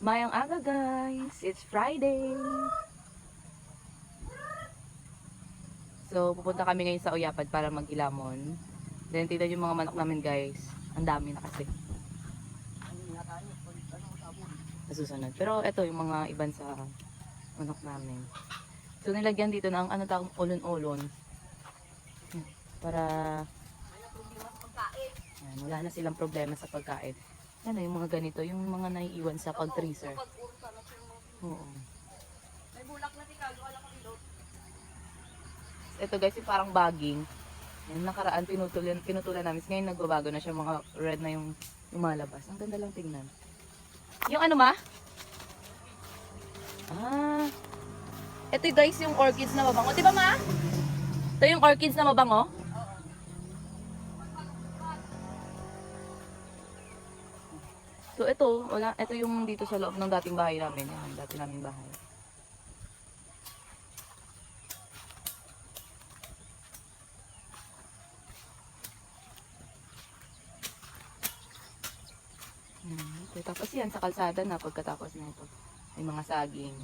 Mayang aga guys, it's Friday. So pupunta kami ngayon sa Oyapad para mag-ilamon. Then tignan yung mga manok namin guys. Ang dami na kasi. Nasusunod. Pero ito yung mga iban sa manok namin. So nilagyan dito ng ano tawag ulon-ulon. Para yan, wala na silang problema sa pagkain. Ano yung mga ganito, yung mga naiiwan sa pag-freezer. Oo. May bulak na tikalo, alam ko ilot. Ito guys, yung parang bagging. Yung nakaraan pinutulan namin. Ngayon nagbabago na siya, mga red na yung lumalabas. Ang ganda lang tingnan. Yung ano ma? Ah. Ito guys, yung orchids na mabango. Di ba ma? Ito yung orchids na mabango? So ito, wala, ito yung dito sa loob ng dating bahay namin. Yan, dati naming bahay. Okay, tapos yan, sa kalsada na pagkatapos na ito. May mga saging.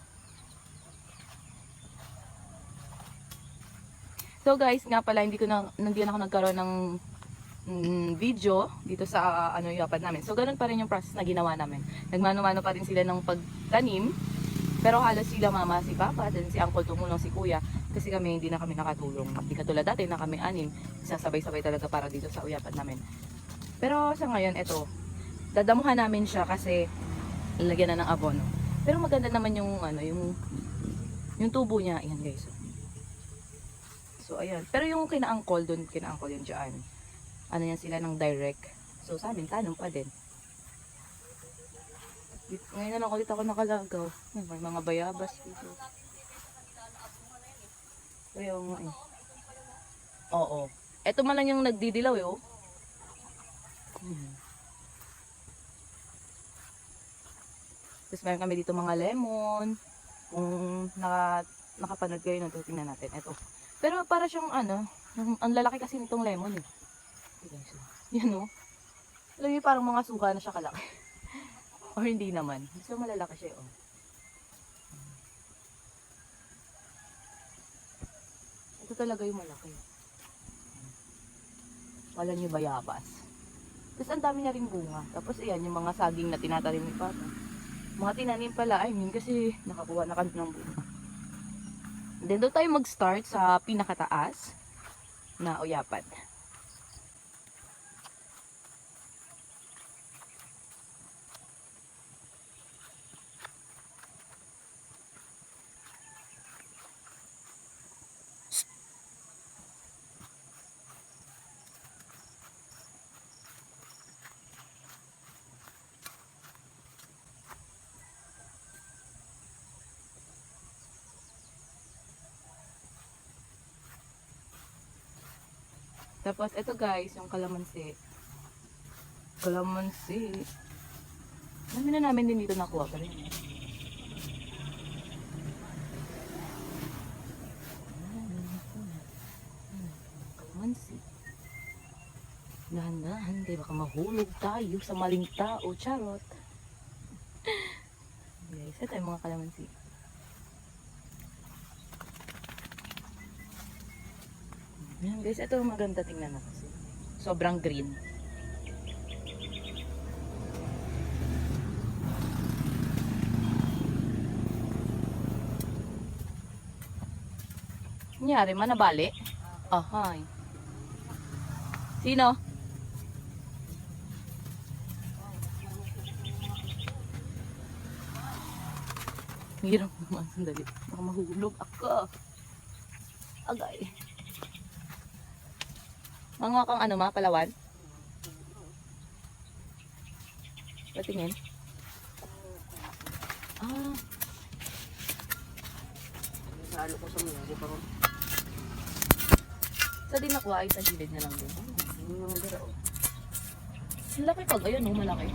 So guys, nga pala, hindi na ako nagkaroon ng video dito sa Oyapad namin. So ganun pa rin yung process na ginawa namin. Nagmano-mano pa rin sila ng pagtanim. Pero halos sila mama, si papa, then si uncle tumulong, si kuya. Kasi kami, hindi na kami nakatulong. Hindi katulad dati na kami anim. Sasabay-sabay talaga para dito sa Oyapad namin. Pero sa ngayon, ito, dadamuhan namin siya kasi lalagyan na ng abono. Pero maganda naman yung yung tubo niya. Ayan guys. So ayan. Pero yung kina-angkol doon, kina-angkol yun dyan. Ano yan sila ng direct. So sa amin, tanong pa din. Ngayon na lang ulit ako nakalagaw. May mga bayabas dito. Kaya nga eh. Oo. Eto man lang yung nagdidilaw eh oh. Tapos meron kami dito mga lemon. Kung nakapanood kayo nito, tingnan natin. Ito. Pero para siyang ang lalaki kasi nitong lemon eh. Yan o. Alam niyo parang mga suka na siya kalaki. Or hindi naman. So malalaki siya oh. Ito talaga yung malaki. Wala niyo bayabas. Tapos ang dami na rin bunga. Tapos ayan yung mga saging na tinatanim ni Papa. Mga tinanim pala, kasi nakakuha na kami ng bunga. Then doon tayo mag-start sa pinakataas na Oyapad. Tapos, ito guys, yung kalamansi. Kalamansi. Dami na namin din dito nakuha pa rin. Kalamansi. Dahan-dahan, di baka mahulog tayo sa maling tao. Charot. Guys, ito yung mga kalamansi. Ayan guys, ito maganda tingnan na kasi. Sobrang green. Nangyari, manabali? Ahay. Sino? Hirap naman, sandali. Baka mahulog ako. Agay. Mga kang Palawan? Patingin. Ah. Salo ko sa mga pa ron. Sa din nakuha ay sa gilid na lang din. Yung mga dira oh. Ang laki pag, ayun oh, malaki.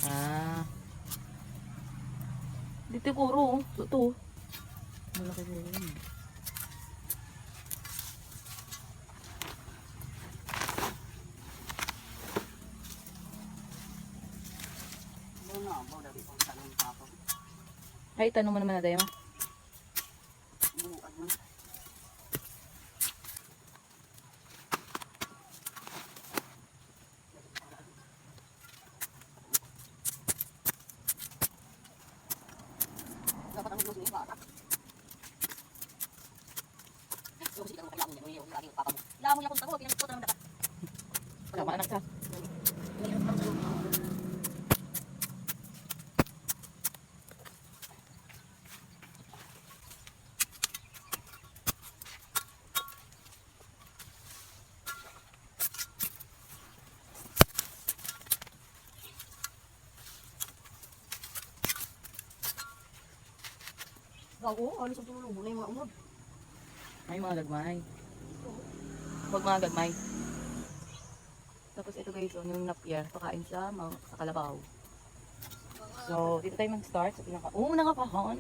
Ah. Dito kuro, ito. Malaki din. Ay, tanong mo naman na Dayama. Bulukan mo. Dapat ang gusto niya bata. Yung sila ko kailangan niya, yung lagi papa mo. Lamon niya kung tago, pinagputo ng dapat. Wala ka anak sa. Gago, alis ang tulong mo na yung mga umod. Ay, mga gagmay. Huwag mga gagmay. Tapos ito guys, so, yung napier, pakain sa kalabaw. So, dito tayo mag-start sa pinaka... Oo, nga kahon.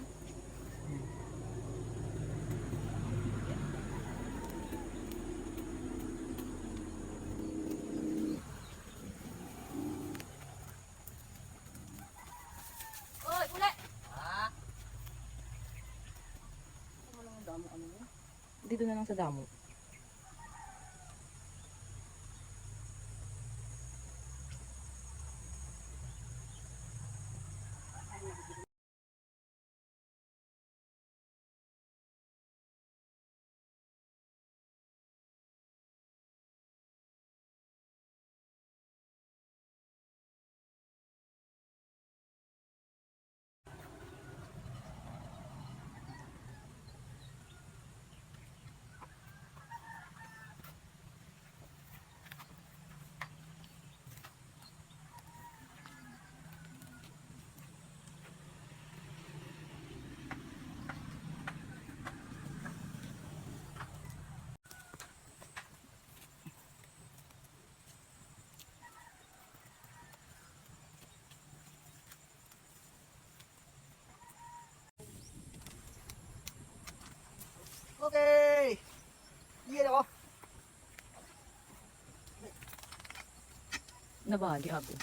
Oy, uli! Ah! Ano lang ang damo, ano mo? Dito na lang sa damo. Okay! Iyan ako. Nabali ako.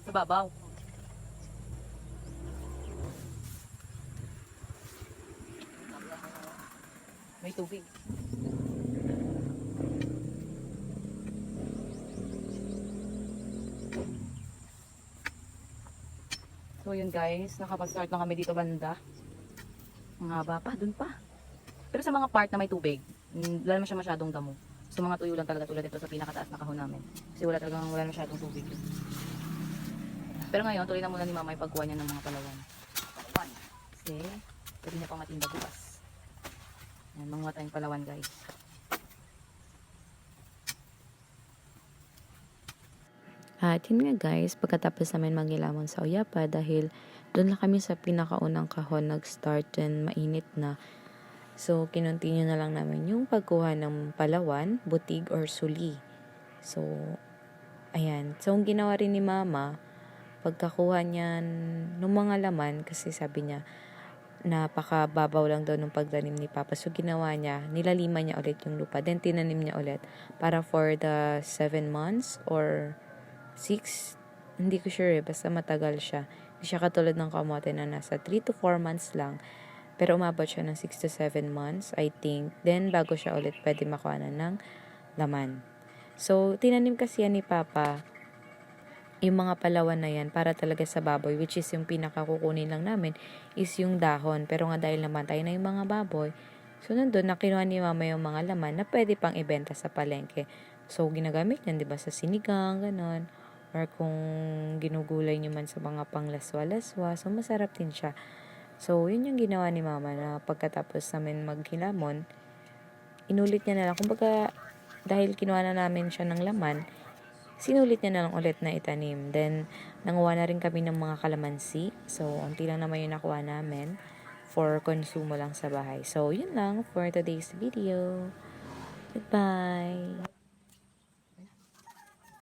Sa babaw. May tubig. So yun guys, nakapag-start na kami dito banda. Ang haba pa, dun pa. Pero sa mga part na may tubig, wala naman siya masyadong damo. So mga tuyo lang talaga tulad ito sa pinakataas na kahon namin. Kasi wala masyadong tubig. Pero ngayon, tuloy na muna ni mama yung pagkuha niya ng mga palawan. Kasi, pwede niya pang matinda bukas. Yan, mga tayong palawan guys. At yun nga guys, pagkatapos namin maghilamon sa Oyapa dahil doon lang kami sa pinakaunang kahon nag-start and mainit na. So, kinontinue na lang namin yung pagkuha ng palawan, butig or suli. So, ayan. So, ang ginawa rin ni mama, pagkakuha niya ng mga laman, kasi sabi niya, napakababaw lang daw ng pagtanim ni Papa. So, ginawa niya, nilaliman niya ulit yung lupa. Then, tinanim niya ulit para for the 7 months or 6, hindi ko sure basta matagal siya. Hindi siya katulad ng kamote na nasa 3 to 4 months lang. Pero umabot siya ng 6 to 7 months, I think. Then, bago siya ulit pwede makuha na ng laman. So, tinanim kasi yan ni Papa yung mga palawan na yan para talaga sa baboy, which is yung pinakakukunin lang namin is yung dahon. Pero nga dahil namatay na yung mga baboy, so nandun na kinuha ni mama yung mga laman na pwede pang ibenta sa palengke. So, ginagamit yan, di ba, sa sinigang, ganon. Or kung ginugulay nyo man sa mga panglaswa-laswa, so masarap din siya. So, yun yung ginawa ni mama na pagkatapos namin maghilamon, inulit niya na lang. Kumbaga, dahil kinuha na namin siya ng laman, sinulit niya na lang ulit na itanim. Then, nanguha na rin kami ng mga kalamansi. So, unti lang naman yung nakuha namin for konsumo lang sa bahay. So, yun lang for today's video. Goodbye!